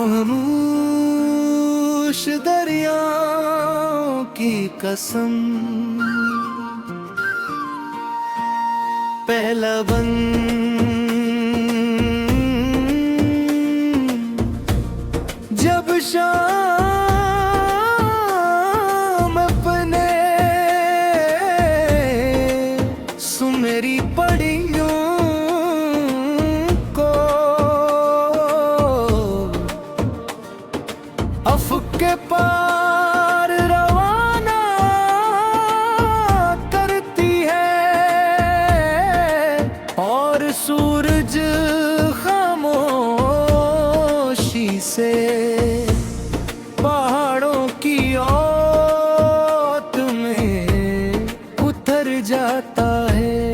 खामोश दरियाओं की कसम, पहला बंद जब शाम अपने सुमेरी पड़ियों को अफ़क़ के पार रवाना करती है, और सूरज खामोशी से पहाड़ों की ओट में उतर जाता है।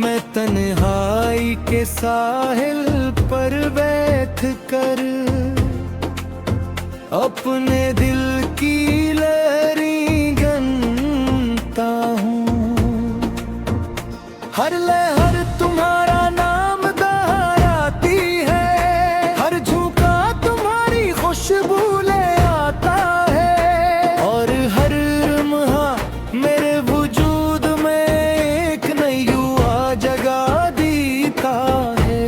मैं तन्हाई के साहिल पर बैठ कर अपने दिल की लहरें गिनता हूँ। हर लहर तुम्हारा नाम दोहराती है, हर झोंका तुम्हारी खुशबू ले आता है, और हर लम्हा मेरे वजूद में एक नई युवा जगा देता है।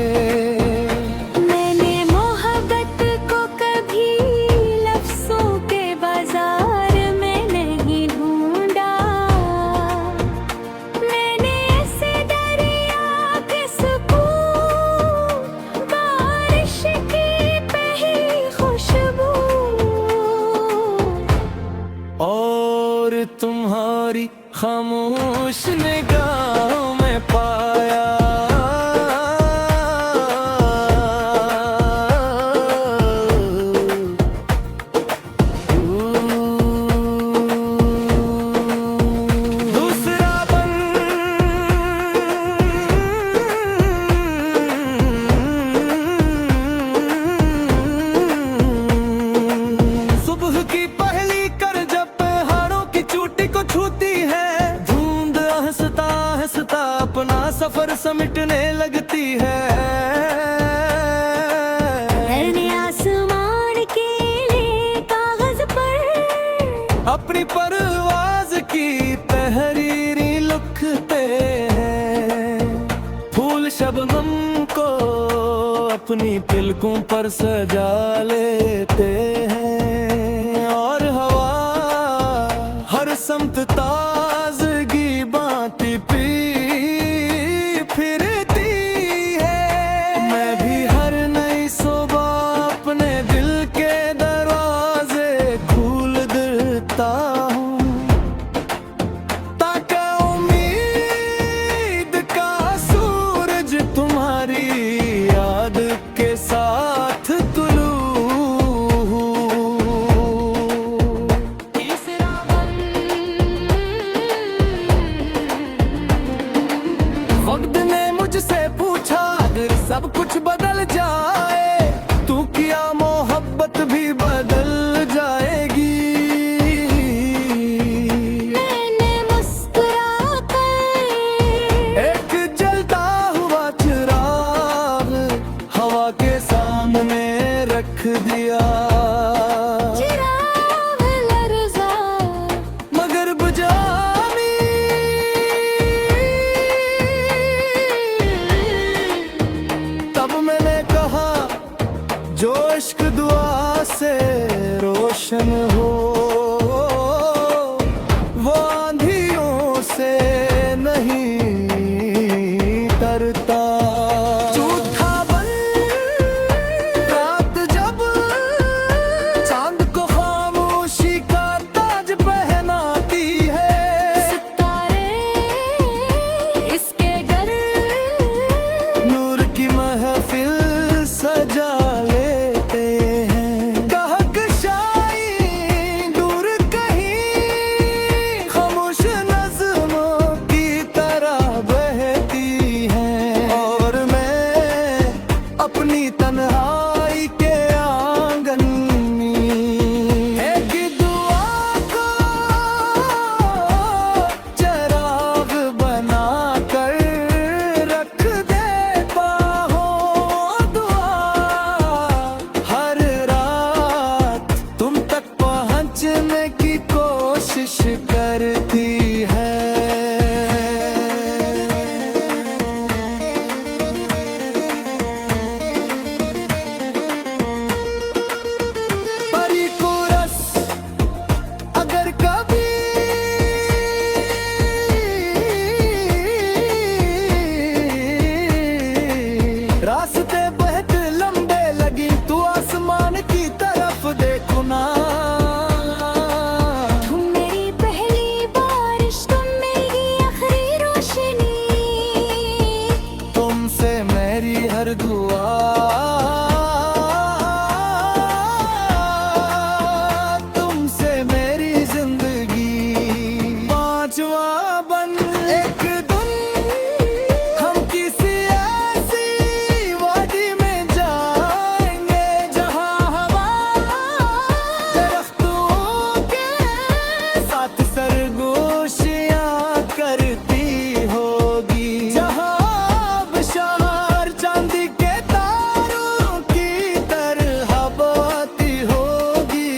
मैंने मोहब्बत को कभी लफ्ज़ों के बाजार में नहीं ढूंढा, मैंने ऐसे दरिया के सुकून, बारिश की पहली खुशबू और तुम्हारी खामोश निगाहों में पाया दूसरा बंद सुबह की पहली कर जब पहाड़ों की चोटी को छूती है, धुंध हंसता हंसता अपना सफर समिटने लगती है। मैंने आसमान के लिए कागज पर अपनी परवाज की तहरीरी लिखते हैं, फूल शबनम को अपनी पलकों पर सजा लेते हैं, और हवा हर समत ताजगी बांटती फिरती है। मैं भी हर नई सुबह अपने दिल के दरवाजे खोल देता हूँ, ताकि उम्मीद का सूरज तुम्हारी याद के साथ तुलू। तीसरा बंद वक्त ने मुझसे पूछा अगर सब कुछ बदल जाए तू क्या मोहब्बत भी बदल जाएगी। मैंने मुस्कुराकर एक जलता हुआ चिराग हवा के सामने रख दिया, चिराग लर्ज़ा मगर बुझा नहीं। तब मैंने कहा कोशिश करती है। परी को रस अगर कभी रास्ते बहुत लंबे लगी, तू आसमान की तरफ देखो ना। तुम मेरी पहली बारिश, तुम मेरी आखिरी रोशनी, तुमसे मेरी हर दुआ, तुमसे मेरी जिंदगी। पांचवा बन एक दिन हम किसी ऐसी वादी में जाएंगे, जहां हवा दरख्तों के साथ सरगोशियां करती होगी, जहां आबशार चांदी के तारों की तरह बहती होगी,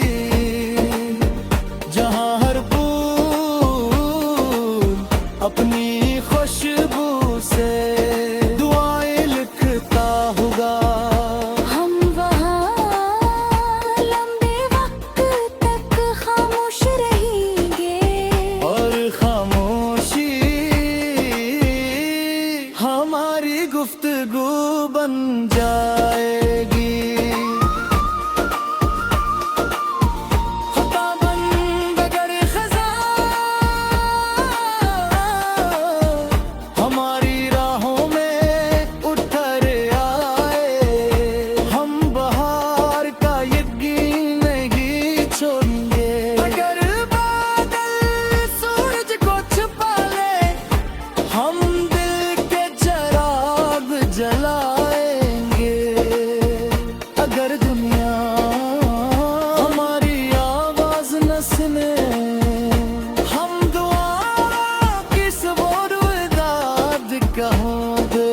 जहां हर फूल अपनी खुशबू से दुआएं लिखता होगा। हम वहाँ लंबे वक्त तक खामोश रहेंगे, और खामोशी हमारी गुफ्तगू बन जाएगी। खुदाबंद अगर खज़ा हमारी राहों में उतर आए, हम बहार का यकीन नहीं छोड़ेंगे। अगर बादल सूरज को छुपा ले, हम दिल के चिराग जलाएंगे। अगर दुनिया हमारी आवाज न सुने, हम दुआ की सबोरुदाद कहोगे।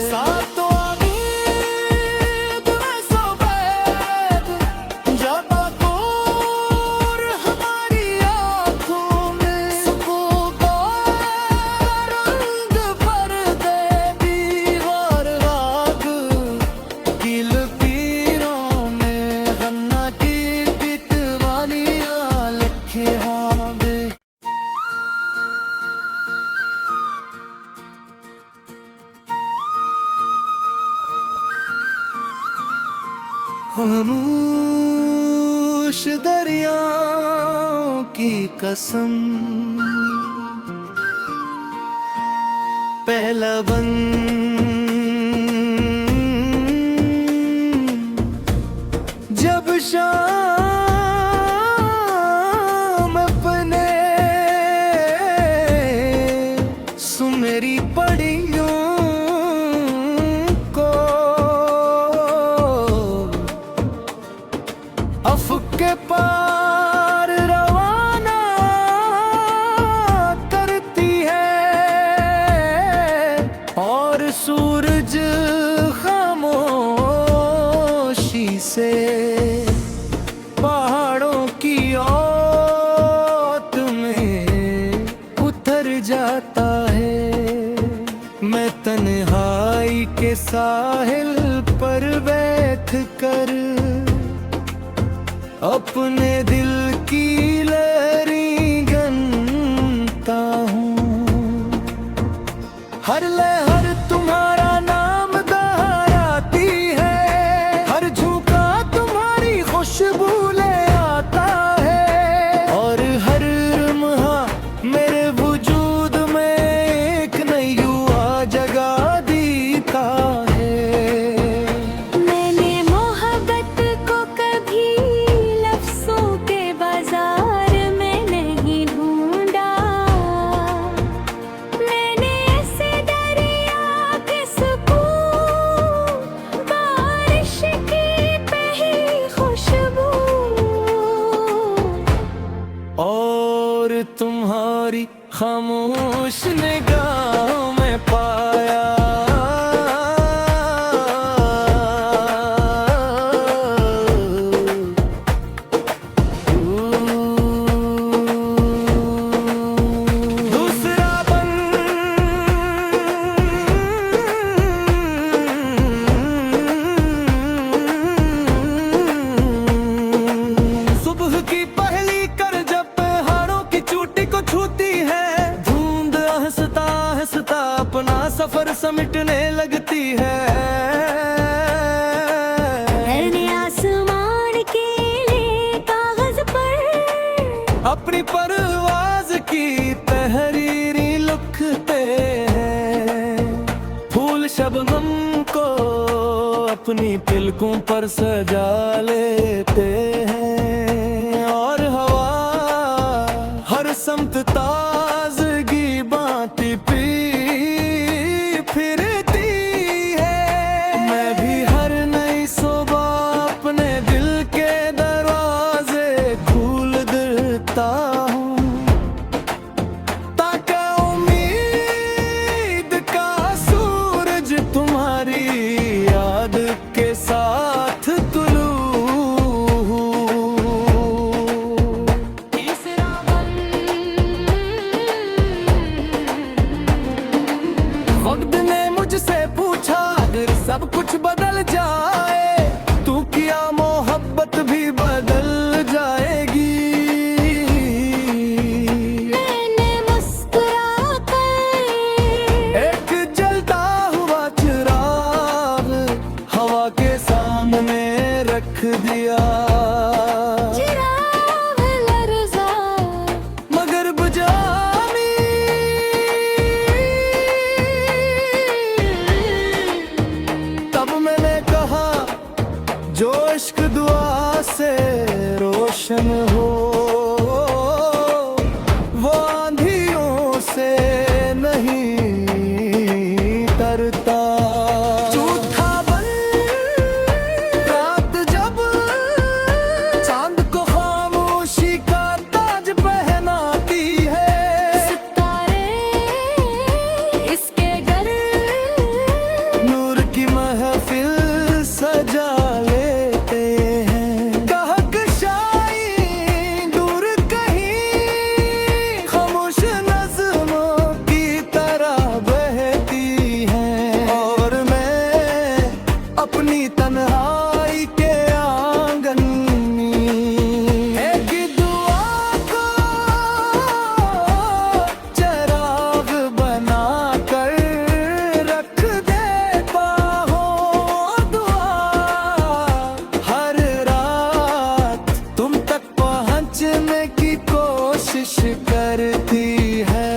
सातों आमीद में सोबत जब दूर हमारी आँखों में सुकून रंग भर दे दीवार राग की लकीरों में, गन्ना की पिटवानियाँ लिखे होंगे। खामोश दरियाओं की कसम, पहला बन जब शाम अपने सुमेरी पड़ियों को अफ़क़ के पार रवाना करती है, और सूरज खामोशी से पहाड़ों की ओट में उतर जाता है। मैं तन्हाई के साहिल पर बैठ कर अपने दिल की लहरें गनता हूँ। हर लहर तुम्हारा नाम दोहराती है, हर झोंका तुम्हारी खुशबू ले आता है, और हर लम्हा मेरे वजूद में एक नई युवा जगा देता है। मैंने मोहब्बत को कभी लफ्ज़ों के बाजार में नहीं ढूंढा, मैंने ऐसे दरिया के सुकून, बारिश की पहली खुशबू, और तुम्हारी खामोश निगाहों में पाया। को छूती है, धुंध हंसता हंसता अपना सफर समिटने लगती है। मैंने आसमान के लिए कागज पर अपनी परवाज की तहरीरी लिखते हैं, फूल शबनम को अपनी पिलकों पर सजा लेते हैं, और हवा हर समत ताजगी बांटी पी फिरती है। मैं भी हर नई सुबह अपने दिल के दरवाजे खोल देता हूँ, ताकि उम्मीद का सूरज तुम्हारी याद के साथ तुलू हो। वक्त ने मुझसे पूछा अगर सब कुछ बदल जाए तू क्या मोहब्बत भी बदल जाएगी। मैंने मुस्कुरा कर एक जलता हुआ चिराग हवा के सामने रख दिया, चिराग लर्जा मगर बुझानी तब मैंने कहा जो इश्क दुआ से रोशन हो वो आंधियों से नहीं डरता। झूठा बन रात जब चांद को खामोशी का ताज पहनाती है, सितारे इसके घर नूर की महफिल सजा लेते हैं। कहकशाई दूर कहीं खामोश नज़्मों की तरह बहती हैं, और मैं अपनी तन्हाई के आंगन में एक दुआ को चिराग बना कर रख देता हूँ। दुआ हर रात तुम तक पहुँचने की कोशिश करती है।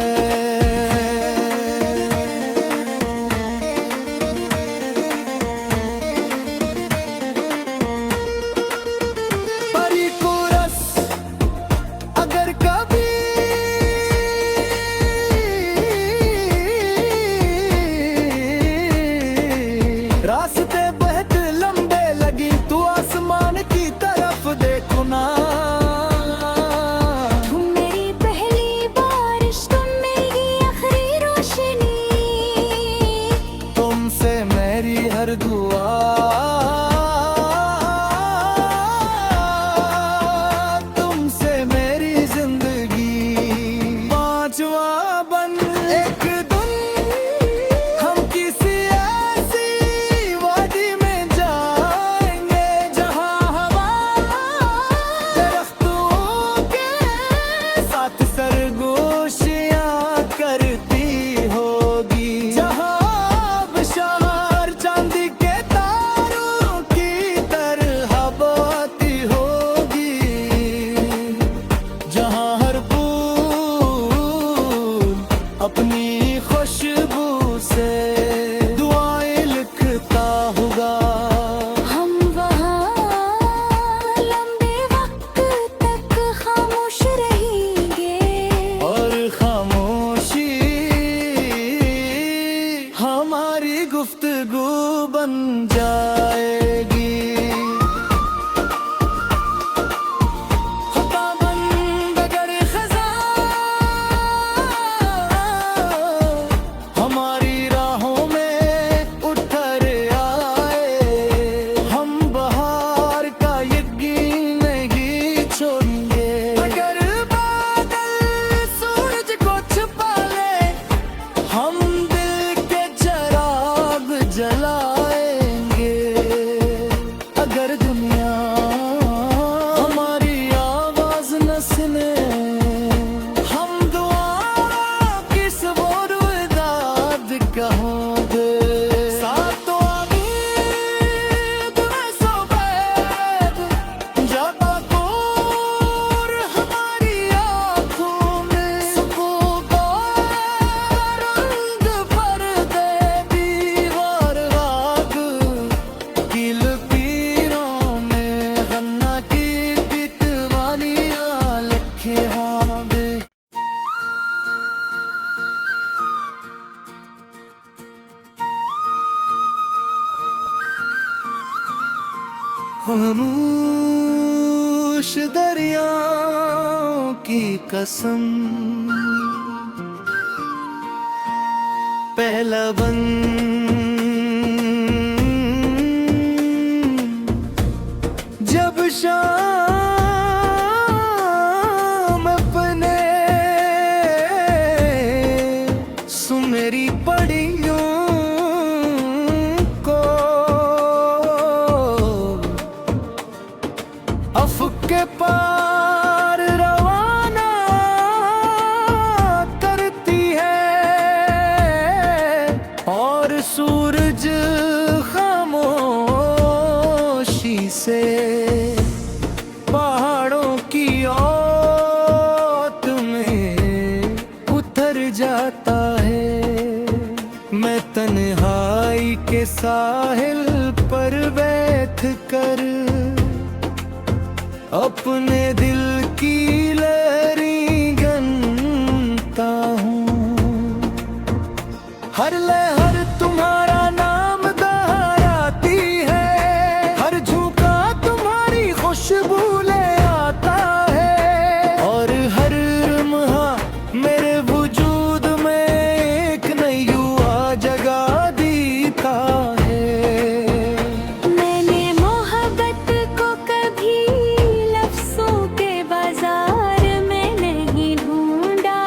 परी को रस अगर कभी रास्ते बहुत लंबे लगी तू आसमान की तरफ देखो ना। तुम मेरी पहली बारिश, तुम मेरी आखिरी रोशनी, तुमसे मेरी हर दुआ, तुमसे मेरी जिंदगी। पांचवा बन एक दिन हम किसी ऐसी वादी में जाएंगे जहां हवा दरख्तों के साथ सरगोशियां करती होगी, जहां आबशार चांदी के तारों की तरह बहती होगी, जहां हर बूंद खामोश दरियाओं की कसम, पहला बंद जब शाम अपने सुमेरी पड़ियों को अफ़क़ के पार रवाना करती है, और सूरज खामोशी से पहाड़ों की ओट में उतर जाता है। मैं तन्हाई के साहिल पर बैठ कर अपने दिल की लहरी गनता हूँ, हर लहर तुम्हारा नाम दोहराती है, हर झोंका तुम्हारी खुशबू ले आता है, और हर लम्हा मेरे वजूद में एक नई युवा जगा देता है। मैंने मोहब्बत को कभी लफ्ज़ों के बाजार में नहीं ढूंढा,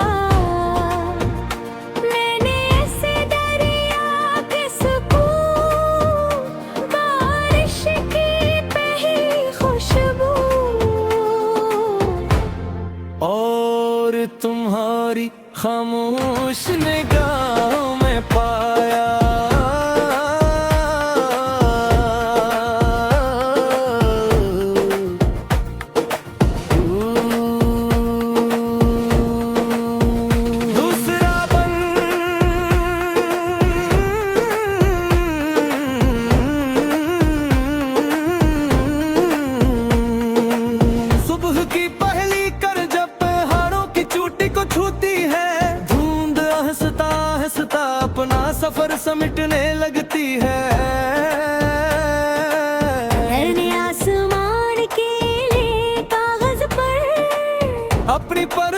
मैंने ऐसे दरिया के सुकून, बारिश की पहली खुशबू और तुम्हारी खामोश निगाहों में पाया दूसरा बंद सुबह की पहली कर जब पहाड़ों की चोटी को छूती है, धुंध हंसता हंसता अपना सफर समिटने लगती है। मैंने आसमान के लिए कागज पर अपनी पर